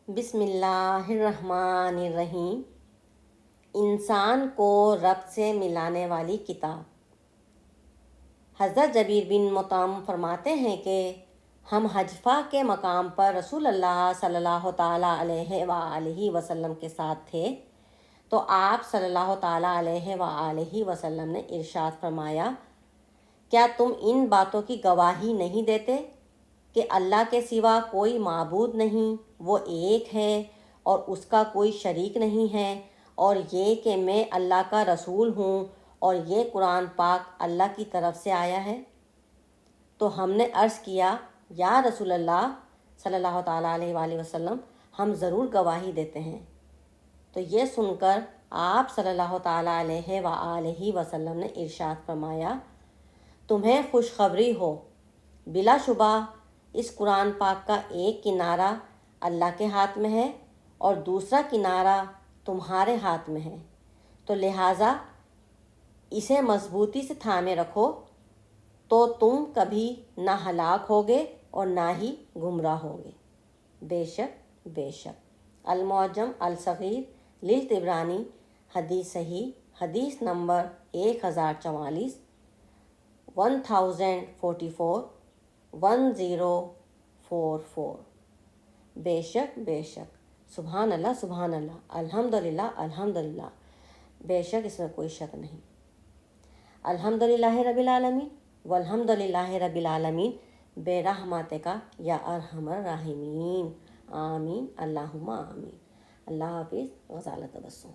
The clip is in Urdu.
بسم اللہ الرحمن الرحیم۔ انسان کو رب سے ملانے والی کتاب۔ حضرت جبیر بن مطعم فرماتے ہیں کہ ہم حجفہ کے مقام پر رسول اللہ صلی اللہ تعالیٰ علیہ وآلہ وسلم کے ساتھ تھے تو آپ صلی اللہ تعالیٰ علیہ وآلہ وسلم نے ارشاد فرمایا، کیا تم ان باتوں کی گواہی نہیں دیتے کہ اللہ کے سوا کوئی معبود نہیں، وہ ایک ہے اور اس کا کوئی شریک نہیں ہے، اور یہ کہ میں اللہ کا رسول ہوں اور یہ قرآن پاک اللہ کی طرف سے آیا ہے؟ تو ہم نے عرض کیا، یا رسول اللہ صلی اللہ تعالیٰ علیہ وآلہ وسلم، ہم ضرور گواہی دیتے ہیں۔ تو یہ سن کر آپ صلی اللہ تعالیٰ علیہ وآلہ وسلم نے ارشاد فرمایا، تمہیں خوشخبری ہو، بلا شبہ اس قرآن پاک کا ایک کنارہ اللہ کے ہاتھ میں ہے اور دوسرا کنارہ تمہارے ہاتھ میں ہے، تو لہٰذا اسے مضبوطی سے تھامے رکھو تو تم کبھی نہ ہلاک ہوگے اور نہ ہی گمراہ ہوگے۔ بے شک المعجم الصغیر للطبرانی، حدیث صحیح، حدیث نمبر 1044، 1044، 1044۔ بے شک سبحان اللہ، الحمدللہ، بے شک اس میں کوئی شک نہیں۔ الحمدللہ رب العالمین والحمدللہ رب العالمین برحمتک یا ارحم الراحمین، آمین اللہم آمین۔ اللہ حافظ، غزالہ تبسم۔